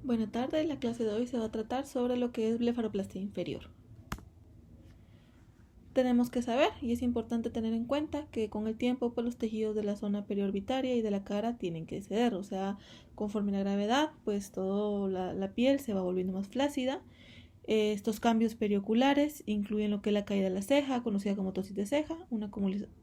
Buenas tardes, la clase de hoy se va a tratar sobre lo que es blefaroplastia inferior. Tenemos que saber, y es importante tener en cuenta, que con el tiempo pues, los tejidos de la zona periorbitaria y de la cara tienen que ceder, o sea, conforme la gravedad, pues toda la piel se va volviendo más flácida. Estos cambios perioculares incluyen lo que es la caída de la ceja, conocida como ptosis de ceja, una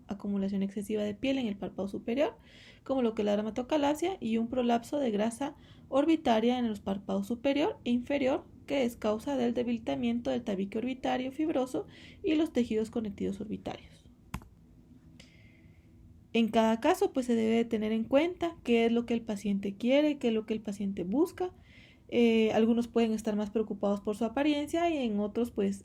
acumulación excesiva de piel en el párpado superior, como lo que es la dermatocalasia, y un prolapso de grasa orbitaria en los párpados superior e inferior, que es causa del debilitamiento del tabique orbitario fibroso y los tejidos conectivos orbitarios. En cada caso, pues se debe tener en cuenta qué es lo que el paciente quiere, qué es lo que el paciente busca. Algunos pueden estar más preocupados por su apariencia y en otros pues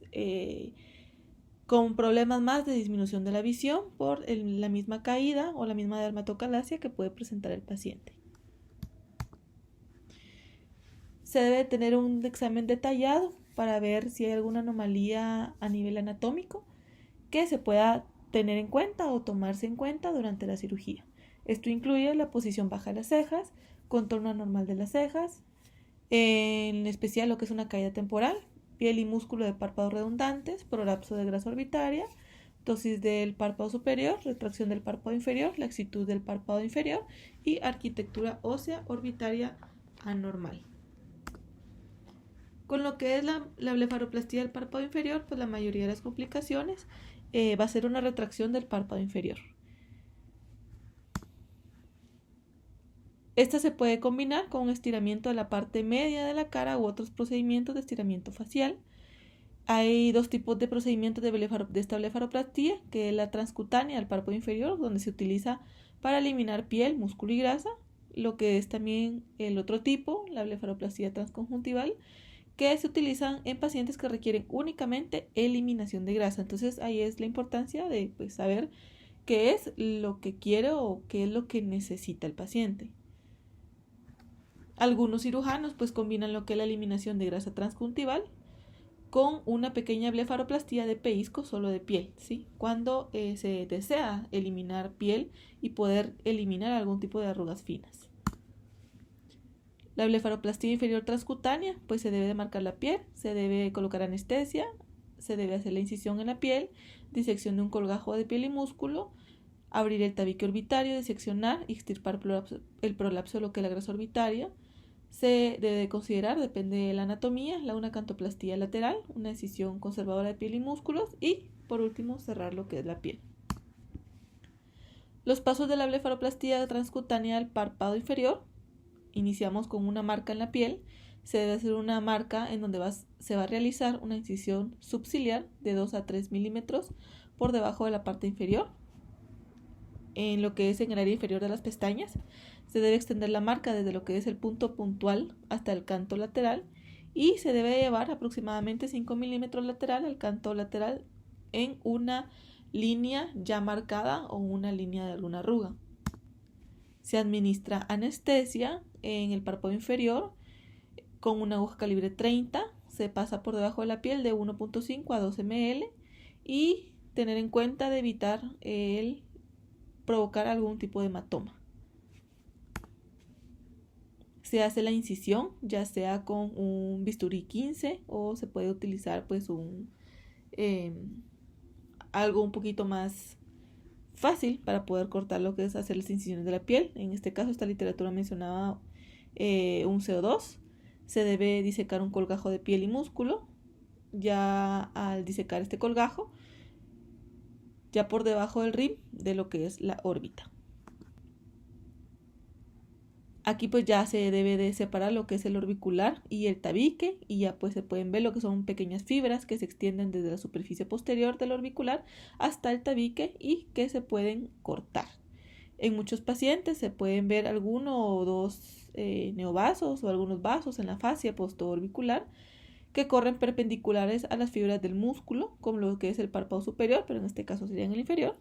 con problemas más de disminución de la visión por la misma caída o la misma dermatocalasia que puede presentar el paciente. Se debe tener un examen detallado para ver si hay alguna anomalía a nivel anatómico que se pueda tener en cuenta o tomarse en cuenta durante la cirugía. Esto incluye la posición baja de las cejas, contorno anormal de las cejas, en especial lo que es una caída temporal, piel y músculo de párpados redundantes, prolapso de grasa orbitaria, ptosis del párpado superior, retracción del párpado inferior, laxitud del párpado inferior y arquitectura ósea orbitaria anormal. Con lo que es la blefaroplastia del párpado inferior, pues la mayoría de las complicaciones va a ser una retracción del párpado inferior. Esta se puede combinar con un estiramiento de la parte media de la cara u otros procedimientos de estiramiento facial. Hay dos tipos de procedimientos de esta blefaroplastia, que es la transcutánea del párpado inferior, donde se utiliza para eliminar piel, músculo y grasa, lo que es también el otro tipo, la blefaroplastia transconjuntival, que se utilizan en pacientes que requieren únicamente eliminación de grasa. Entonces ahí es la importancia de saber qué es lo que quiere o qué es lo que necesita el paciente. Algunos cirujanos pues combinan lo que es la eliminación de grasa transconjuntival con una pequeña blefaroplastia de pellizco solo de piel, ¿sí? Cuando se desea eliminar piel y poder eliminar algún tipo de arrugas finas. La blefaroplastia inferior transcutánea, pues se debe de marcar la piel, se debe colocar anestesia, se debe hacer la incisión en la piel, disección de un colgajo de piel y músculo, abrir el tabique orbitario, diseccionar y extirpar el prolapso de lo que es la grasa orbitaria. Se debe considerar, depende de la anatomía, la unacantoplastia lateral, una incisión conservadora de piel y músculos y, por último, cerrar lo que es la piel. Los pasos de la blefaroplastia transcutánea del párpado inferior. Iniciamos con una marca en la piel. Se debe hacer una marca en donde se va a realizar una incisión subciliar de 2 a 3 milímetros por debajo de la parte inferior, en lo que es en el área inferior de las pestañas. Se debe extender la marca desde lo que es el punto puntual hasta el canto lateral y se debe llevar aproximadamente 5 milímetros lateral al canto lateral en una línea ya marcada o una línea de alguna arruga. Se administra anestesia en el párpado inferior con una aguja calibre 30. Se pasa por debajo de la piel de 1.5 a 2 ml y tener en cuenta de evitar el provocar algún tipo de hematoma. Se hace la incisión ya sea con un bisturí 15 o se puede utilizar algo un poquito más fácil para poder cortar lo que es hacer las incisiones de la piel. En este caso esta literatura mencionaba un CO2. Se debe disecar un colgajo de piel y músculo. Ya al disecar este colgajo, ya por debajo del rim de lo que es la órbita. Aquí pues ya se debe de separar lo que es el orbicular y el tabique y ya pues se pueden ver lo que son pequeñas fibras que se extienden desde la superficie posterior del orbicular hasta el tabique y que se pueden cortar. En muchos pacientes se pueden ver alguno o dos neovasos o algunos vasos en la fascia postoorbicular que corren perpendiculares a las fibras del músculo, como lo que es el párpado superior, pero en este caso sería en el inferior.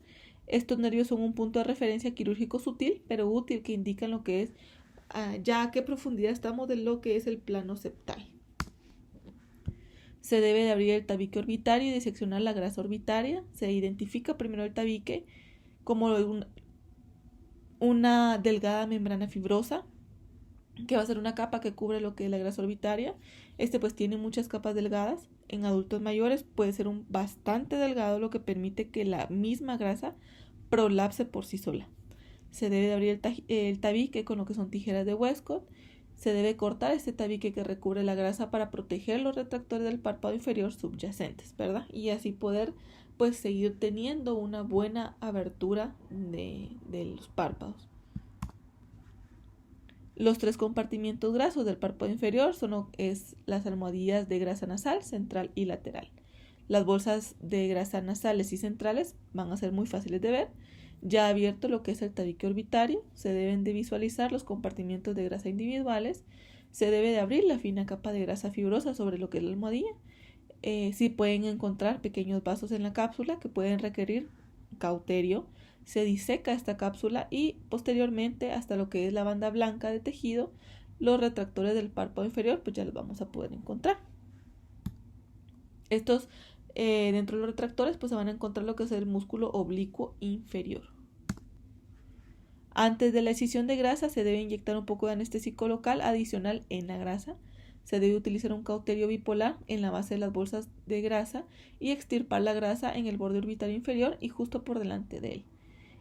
Estos nervios son un punto de referencia quirúrgico sutil, pero útil, que indican lo que es ya a qué profundidad estamos de lo que es el plano septal. Se debe de abrir el tabique orbitario y diseccionar la grasa orbitaria. Se identifica primero el tabique como una delgada membrana fibrosa que va a ser una capa que cubre lo que es la grasa orbitaria. Pues tiene muchas capas delgadas. En adultos mayores puede ser bastante delgado, lo que permite que la misma grasa prolapse por sí sola. Se debe de abrir el tabique con lo que son tijeras de Westcott. Se debe cortar este tabique que recubre la grasa para proteger los retractores del párpado inferior subyacentes, ¿verdad? Y así poder pues seguir teniendo una buena abertura de los párpados. Los 3 compartimientos grasos del párpado inferior son las almohadillas de grasa nasal, central y lateral. Las bolsas de grasa nasales y centrales van a ser muy fáciles de ver. Ya abierto lo que es el tabique orbitario, se deben de visualizar los compartimientos de grasa individuales. Se debe de abrir la fina capa de grasa fibrosa sobre lo que es la almohadilla. Sí pueden encontrar pequeños vasos en la cápsula que pueden requerir cauterio. Se diseca esta cápsula y posteriormente hasta lo que es la banda blanca de tejido, los retractores del párpado inferior pues ya los vamos a poder encontrar. Estos dentro de los retractores pues se van a encontrar lo que es el músculo oblicuo inferior. Antes de la excisión de grasa se debe inyectar un poco de anestésico local adicional en la grasa. Se debe utilizar un cauterio bipolar en la base de las bolsas de grasa y extirpar la grasa en el borde orbitario inferior y justo por delante de él.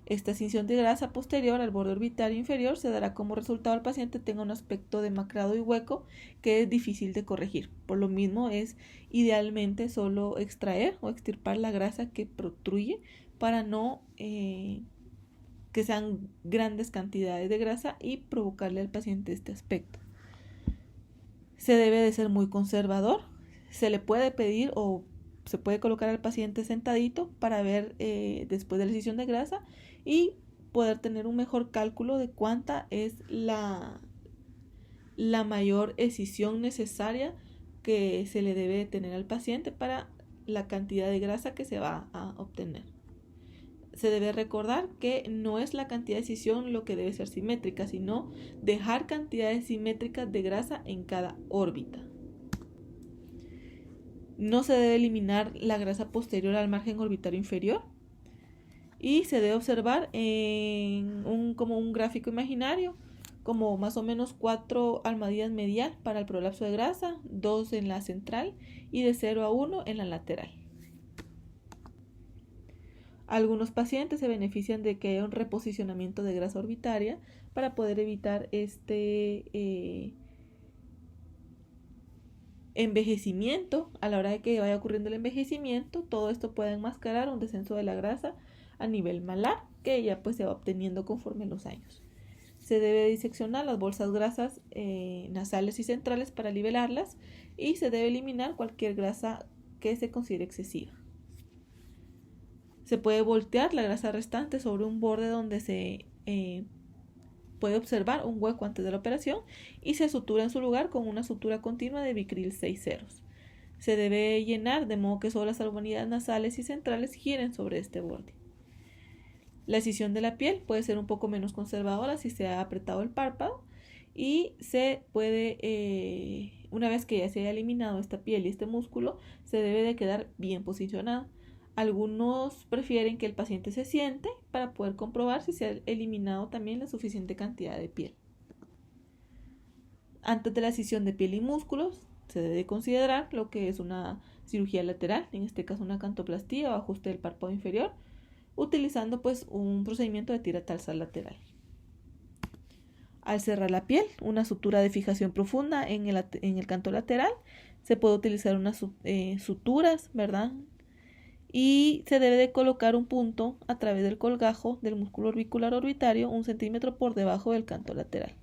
Esta excisión de grasa posterior al borde orbitario inferior se dará como resultado al paciente tenga un aspecto demacrado y hueco que es difícil de corregir. Por lo mismo es idealmente solo extraer o extirpar la grasa que protruye para no que sean grandes cantidades de grasa y provocarle al paciente este aspecto. Se debe de ser muy conservador. Se le puede pedir o se puede colocar al paciente sentadito para ver después de la excisión de grasa y poder tener un mejor cálculo de cuánta es la mayor excisión necesaria que se le debe tener al paciente para la cantidad de grasa que se va a obtener. Se debe recordar que no es la cantidad de excisión lo que debe ser simétrica, sino dejar cantidades simétricas de grasa en cada órbita. No se debe eliminar la grasa posterior al margen orbitario inferior y se debe observar como un gráfico imaginario, como más o menos 4 almohadillas medial para el prolapso de grasa, 2 en la central y de 0 a 1 en la lateral. Algunos pacientes se benefician de que haya un reposicionamiento de grasa orbitaria para poder evitar envejecimiento. A la hora de que vaya ocurriendo el envejecimiento, todo esto puede enmascarar un descenso de la grasa a nivel malar que ya pues se va obteniendo conforme los años. Se debe diseccionar las bolsas grasas nasales y centrales para nivelarlas y se debe eliminar cualquier grasa que se considere excesiva. Se puede voltear la grasa restante sobre un borde donde se puede observar un hueco antes de la operación y se sutura en su lugar con una sutura continua de Vicryl 6 ceros. Se debe llenar de modo que solo las almohadillas nasales y centrales giren sobre este borde. La excisión de la piel puede ser un poco menos conservadora si se ha apretado el párpado y se puede, una vez que ya se haya eliminado esta piel y este músculo, se debe de quedar bien posicionado. Algunos prefieren que el paciente se siente para poder comprobar si se ha eliminado también la suficiente cantidad de piel. Antes de la excisión de piel y músculos, se debe considerar lo que es una cirugía lateral, en este caso una cantoplastía o ajuste del párpado inferior, utilizando pues un procedimiento de tira tarsal lateral. Al cerrar la piel, una sutura de fijación profunda en el canto lateral, se puede utilizar unas suturas, ¿verdad? Y se debe de colocar un punto a través del colgajo del músculo orbicular orbitario 1 centímetro por debajo del canto lateral.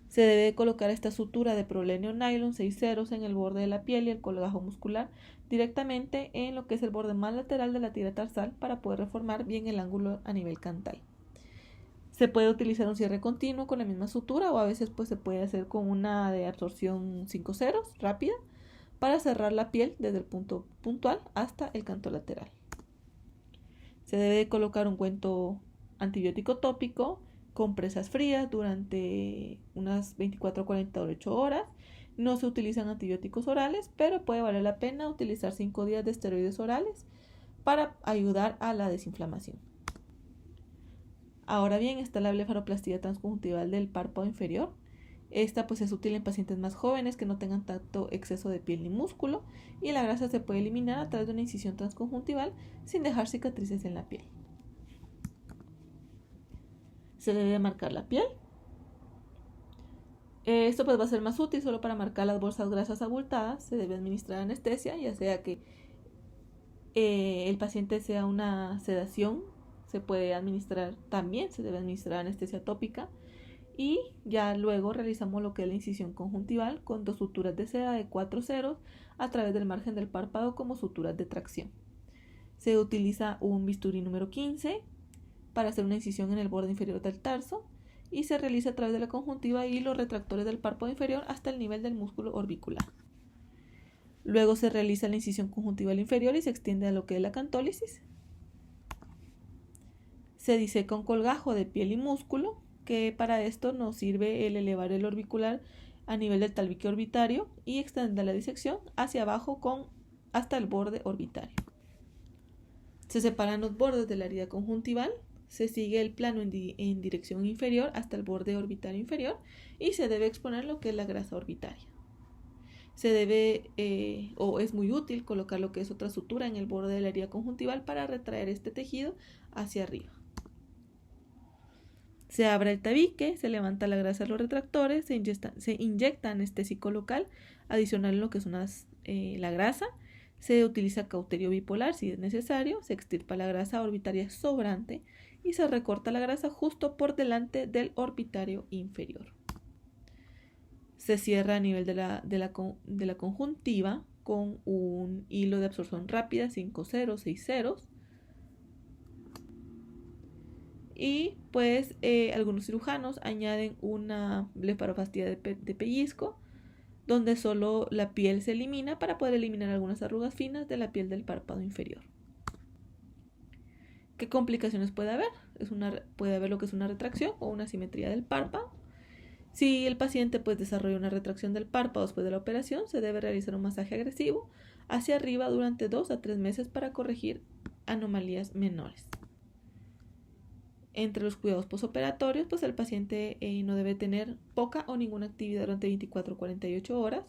Se debe de colocar esta sutura de prolene o nylon 6 ceros en el borde de la piel y el colgajo muscular directamente en lo que es el borde más lateral de la tira tarsal para poder reformar bien el ángulo a nivel cantal. Se puede utilizar un cierre continuo con la misma sutura o a veces pues se puede hacer con una de absorción 5 ceros rápida para cerrar la piel desde el punto puntual hasta el canto lateral. Se debe de colocar un ungüento antibiótico tópico con presas frías durante unas 24 a 48 horas. No se utilizan antibióticos orales, pero puede valer la pena utilizar 5 días de esteroides orales para ayudar a la desinflamación. Ahora bien, está la blefaroplastia transconjuntival del párpado inferior. Esta pues es útil en pacientes más jóvenes que no tengan tanto exceso de piel ni músculo, y la grasa se puede eliminar a través de una incisión transconjuntival sin dejar cicatrices en la piel. Se debe marcar la piel. Esto pues va a ser más útil solo para marcar las bolsas grasas abultadas. Se debe administrar anestesia, ya sea que el paciente sea una sedación, se puede administrar también, se debe administrar anestesia tópica. Y ya luego realizamos lo que es la incisión conjuntival con 2 suturas de seda de 4 ceros a través del margen del párpado como suturas de tracción. Se utiliza un bisturí número 15 para hacer una incisión en el borde inferior del tarso y se realiza a través de la conjuntiva y los retractores del párpado inferior hasta el nivel del músculo orbicular. Luego se realiza la incisión conjuntival inferior y se extiende a lo que es la cantólisis. Se diseca un colgajo de piel y músculo, que para esto nos sirve el elevar el orbicular a nivel del tabique orbitario y extender la disección hacia abajo hasta el borde orbitario. Se separan los bordes de la herida conjuntival, se sigue el plano en dirección inferior hasta el borde orbitario inferior y se debe exponer lo que es la grasa orbitaria. Se debe o es muy útil colocar lo que es otra sutura en el borde de la herida conjuntival para retraer este tejido hacia arriba. Se abre el tabique, se levanta la grasa de los retractores, se inyecta anestésico local adicional lo que es la grasa, se utiliza cauterio bipolar si es necesario, se extirpa la grasa orbitaria sobrante y se recorta la grasa justo por delante del orbitario inferior. Se cierra a nivel de la conjuntiva con un hilo de absorción rápida, 5 ceros, 6 ceros. Y pues algunos cirujanos añaden una blefaroplastia de pellizco, donde solo la piel se elimina para poder eliminar algunas arrugas finas de la piel del párpado inferior. ¿Qué complicaciones puede haber? Puede haber lo que es una retracción o una asimetría del párpado. Si el paciente pues desarrolla una retracción del párpado después de la operación, se debe realizar un masaje agresivo hacia arriba durante 2 a 3 meses para corregir anomalías menores. Entre los cuidados posoperatorios, pues el paciente no debe tener poca o ninguna actividad durante 24 o 48 horas.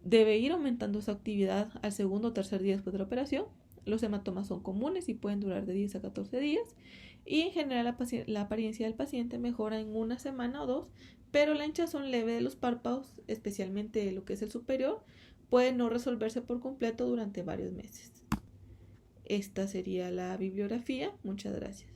Debe ir aumentando su actividad al segundo o tercer día después de la operación. Los hematomas son comunes y pueden durar de 10 a 14 días. Y en general la apariencia del paciente mejora en 1 semana o 2, pero la hinchazón leve de los párpados, especialmente lo que es el superior, puede no resolverse por completo durante varios meses. Esta sería la bibliografía. Muchas gracias.